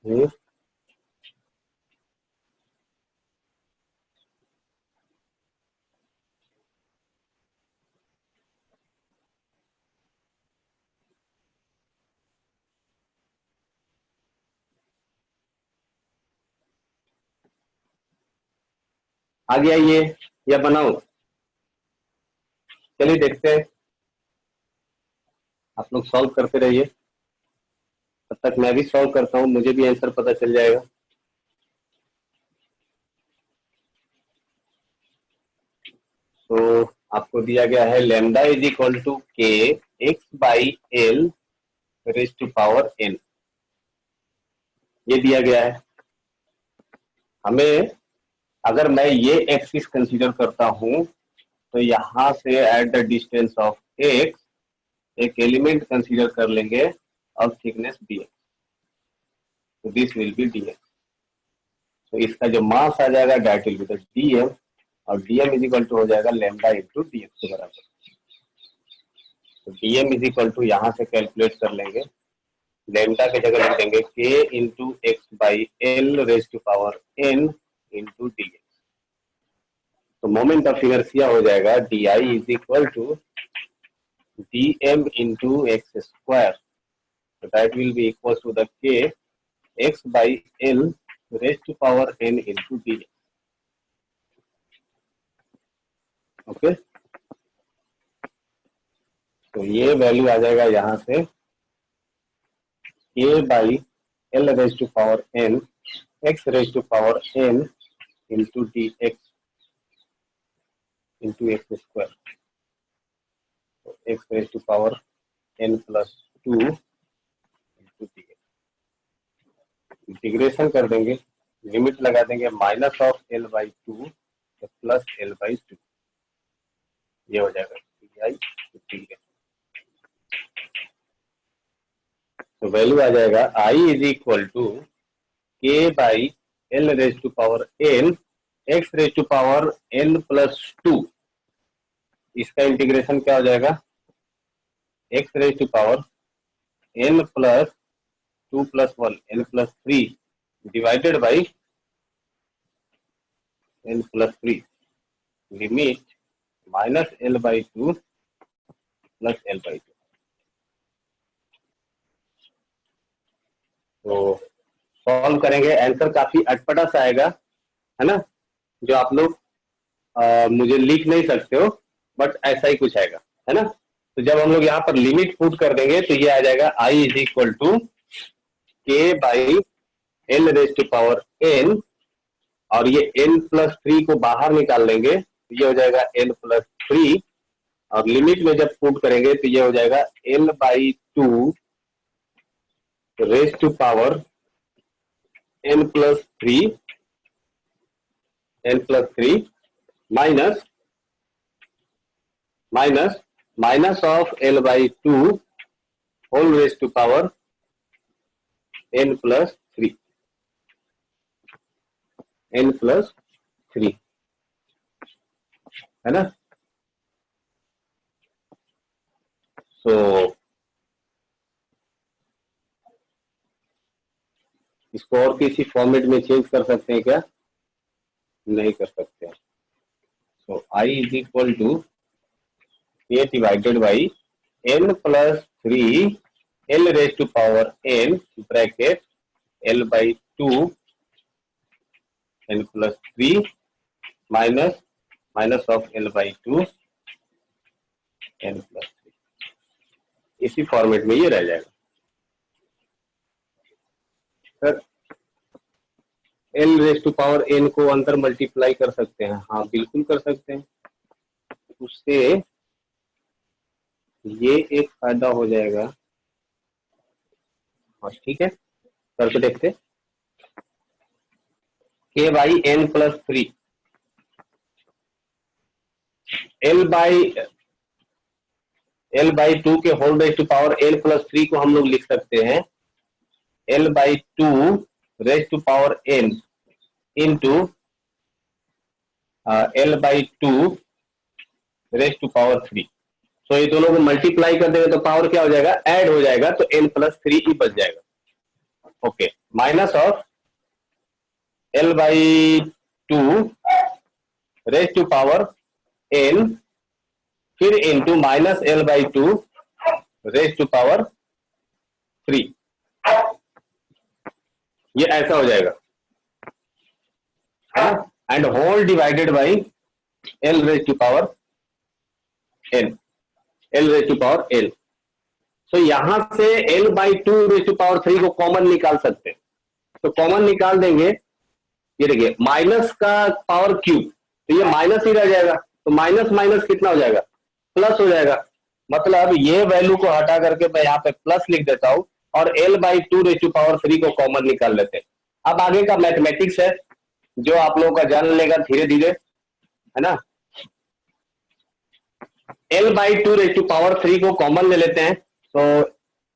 हम्म, आ गया ये, या बनाओ? चलिए देखते हैं, आप लोग सॉल्व करते रहिए, तब तक मैं भी सॉल्व करता हूँ, मुझे भी आंसर पता चल जाएगा। तो आपको दिया गया है λ=k(x/L)n, ये दिया गया है हमें। अगर मैं ये एक्सिस कंसीडर करता हूं तो यहां से eight the distance of x एक एलिमेंट कंसीडर कर लेंगे ऑफ थिकनेस dx, तो दिस विल बी dx। तो इसका जो मास आ जाएगा that will be the dm, और dm इज इक्वल टू हो जाएगा λ/dx के बराबर। तो dm इज इक्वल टू यहाँ से कैलकुलेट कर लेंगे, लैम्डा की जगह लिख देंगे k(x/L)n इंटू dx। तो मोमेंट ऑफ इनर्शिया हो जाएगा di is equal to dm into x square, so that will be equal to the k(x/L)n into dx। Okay, तो ये वैल्यू आ जाएगा यहाँ से k/L(n) x(n) into dx into x square, तो x(n+2) into dx। Integration कर देंगे, limit लगा देंगे -(L/2) +L/2, ये हो जाएगा di। तो वैल्यू आ जाएगा I is equal to k/L(n) x(n+2), इसका इंटीग्रेशन क्या हो जाएगा, x(n+2+1) n+3 divided by n+3, limit -L/2 +L/2। तो सॉल्व करेंगे, आंसर काफी अटपटा सा आएगा, है ना, जो आप लोग मुझे लिख नहीं सकते हो, बट ऐसा ही कुछ आएगा, है ना। तो जब हम लोग यहाँ पर लिमिट पुट कर देंगे तो ये आ जाएगा I is equal to k/L(n), और ये n+3 को बाहर निकाल लेंगे तो ये हो जाएगा n+3, और लिमिट में जब पुट करेंगे तो ये हो जाएगा L/2 raise to power n+3 minus of L/2 whole raise to power n+3 है ना। सो इसको और किसी फॉर्मेट में चेंज कर सकते हैं क्या? नहीं कर सकते हैं। So I is equal to k divided by n+3 L raised to power n bracket L by 2 n plus 3 minus of L by 2 n plus 3, इसी फॉर्मेट में ये रह जाएगा sir. L raise to power n को अंदर multiply कर सकते हैं, हाँ बिल्कुल कर सकते हैं, उससे ये एक फायदा हो जाएगा। हाँ ठीक है, करके देखते। k by n plus 3 L by 2 के whole raise to power n plus 3 को हम लोग लिख सकते हैं L by 2 raise to power n into L by 2 raise to power 3। तो ये दोनों को मल्टीप्लाई कर देंगे तो पावर क्या हो जाएगा, ऐड हो जाएगा, तो n प्लस 3 ही बच जाएगा। Okay, minus of L by 2 raise to power n फिर into minus L by 2 raise to power 3, ये ऐसा हो जाएगा and whole divided by L raise to power n, L raise to power n। तो यहां से L by 2 raise to power 3 को common निकाल सकते हैं, तो कॉमन निकाल देंगे, ये देखिए माइनस का पावर क्यूब, तो ये माइनस ही रह जाएगा, तो माइनस माइनस कितना हो जाएगा, प्लस हो जाएगा। मतलब ये वैल्यू को हटा करके मैं यहाँ पे प्लस लिख देता हूं और L by 2 raise to power 3 को कॉमन निकाल लेते हैं। अब आगे का मैथमेटिक्स है जो आप लोगों का जान लेगा धीरे धीरे, है ना। L by 2 raise to power 3 को कॉमन ले लेते हैं, तो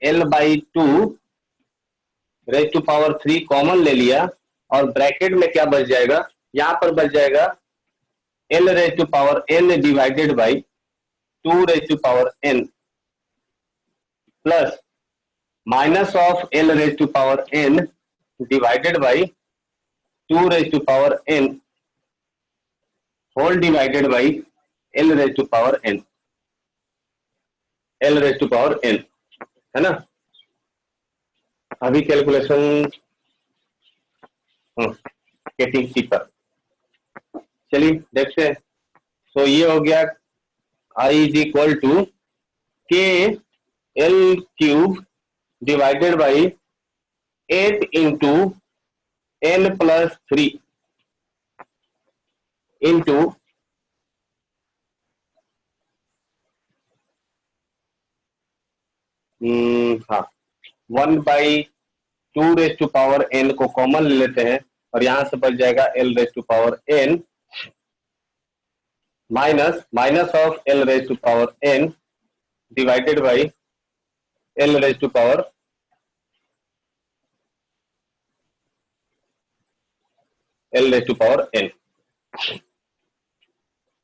L by 2 raise to power 3 common ले लिया और ब्रैकेट में क्या बच जाएगा, यहां पर बच जाएगा L raise to power n divided by 2 raise to power n plus minus of L raise to power n divided by 2 raise to power n whole divided by L raise to power n, L raise to power n, है ना। अभी calculation getting cheaper, चलिए देखते हैं। तो ये हो गया I is equal to k L cube divided by 8 into n plus 3 into हाँ 1 by 2 raise to power n को कॉमन ले लेते हैं और यहां से बच जाएगा L raise to power n minus of L raise to power n divided by L raise to power n,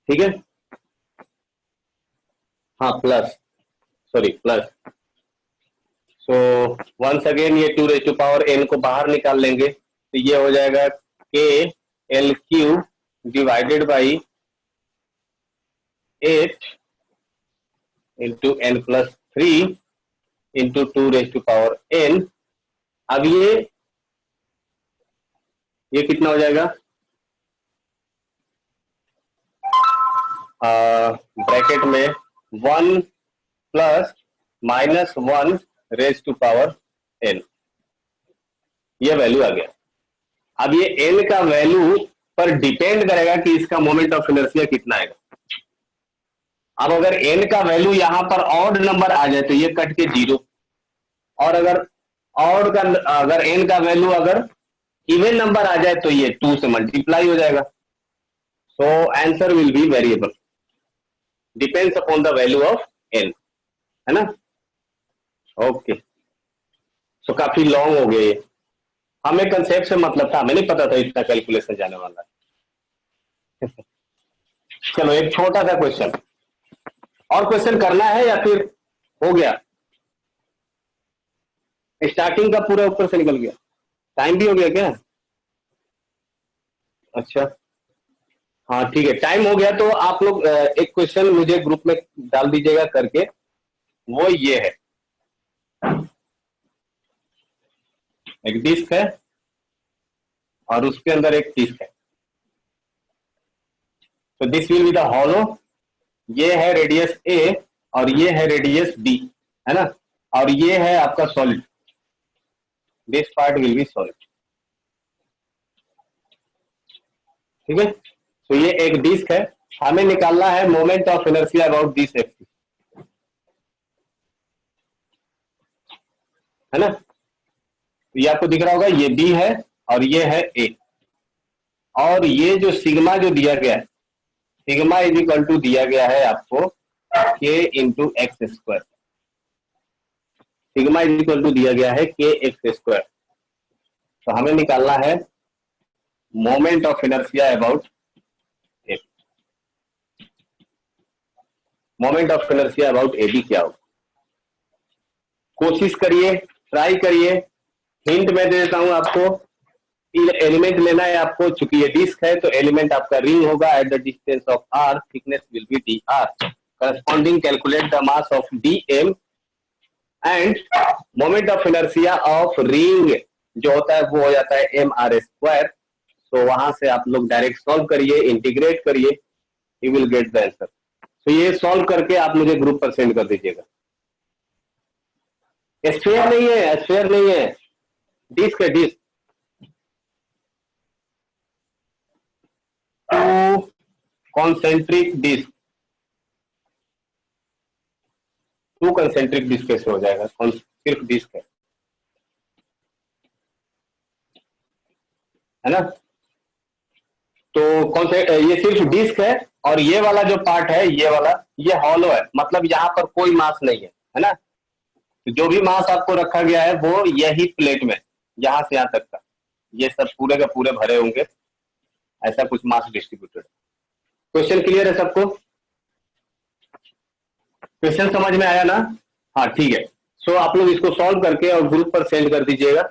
ठीक है। हाँ plus, sorry plus, so once again ये 2 रेज टू पावर n को बाहर निकाल लेंगे, तो ये हो जाएगा k L cube divided by 8 into n plus 3 into 2 raise to power n। अब ये कितना हो जाएगा, ब्रैकेट में 1 plus minus 1 raise to power n, ये वैल्यू आ गया। अब ये n का वैल्यू पर डिपेंड करेगा कि इसका मोमेंट ऑफ इनर्शिया कितना आएगा। अब अगर n का वैल्यू यहां पर ऑड नंबर आ जाए तो ये कट के 0, और अगर अगर n का वैल्यू अगर इवन नंबर आ जाए तो ये 2 से मल्टीप्लाई हो जाएगा। So answer will be variable, depends upon the value of n, है ना। ओके, सो काफी लॉन्ग हो गया ये, हमें कंसेप्ट से मतलब था, हमें नहीं पता था इतना कैलकुलेशन जाने वाला है। चलो एक छोटा सा क्वेश्चन, और क्वेश्चन करना है या फिर हो गया, स्टार्टिंग का पूरा ऊपर से निकल गया, टाइम भी हो गया क्या? अच्छा हाँ ठीक है, टाइम हो गया तो आप लोग एक क्वेश्चन मुझे ग्रुप में डाल दीजिएगा करके, वो ये है एक डिस्क है और उसके अंदर एक डिस्क है, तो this will be the hollow. ये है रेडियस ए और ये है रेडियस बी, है ना, और ये है आपका solid, this part will be solid. ठीक है, तो ये एक डिस्क है, हमें निकालना है moment of inertia about this axis, है ना। तो ये आपको दिख रहा होगा, ये बी है और ये है ए, और ये जो सिग्मा जो दिया गया है, सिग्मा इज इक्वल टू दिया गया है आपको k into x square, sigma is equal to दिया गया है के एक्स स्क्वायर। तो हमें निकालना है moment of inertia about A, moment of inertia about A B क्या होगा। कोशिश करिए, ट्राई करिए, हिंट मैं दे देता हूं आपको, एलिमेंट लेना है आपको, चूंकि ये डिस्क है तो एलिमेंट आपका रिंग होगा at the distance of r, thickness will be d r, corresponding calculate the mass of d m and moment of inertia of ring जो होता है वो हो जाता है एम आर स्क्वायर। तो वहां से आप लोग डायरेक्ट सॉल्व करिए, इंटीग्रेट करिए, you will get the answer. तो ये सॉल्व करके आप मुझे ग्रुप पर सेंड कर दीजिएगा। स्फीयर नहीं है, स्फीयर नहीं है, डिस्क है, disc. Two concentric disc, two concentric disc कैसे हो जाएगा, सिर्फ डिस्क है ना। तो कौन से, ये सिर्फ डिस्क है और ये वाला जो पार्ट है, ये वाला, ये हॉलो है, मतलब यहाँ पर कोई मास नहीं है ना। तो जो भी मास आपको रखा गया है वो यही प्लेट में, यहां से यहां तक का, ये सब पूरे के पूरे भरे होंगे, ऐसा कुछ मास डिस्ट्रीब्यूटेड। क्वेश्चन क्लियर है सबको, क्वेश्चन समझ में आया ना। हाँ ठीक है, सो आप लोग इसको सॉल्व करके और ग्रुप पर सेंड कर दीजिएगा।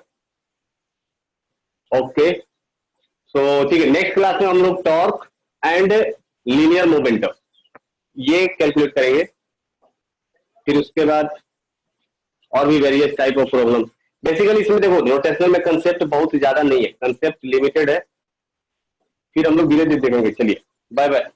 ओके, सो ठीक है, नेक्स्ट क्लास में हम लोग टॉर्क एंड लीनियर मोमेंटम ये कैलकुलेट करेंगे, फिर उसके बाद और भी various type of problem. Basically इसमें देखो रोटेशनल में कंसेप्ट बहुत ज्यादा नहीं है, कंसेप्ट लिमिटेड है, फिर हम लोग धीरे धीरे देखेंगे। चलिए बाय बाय।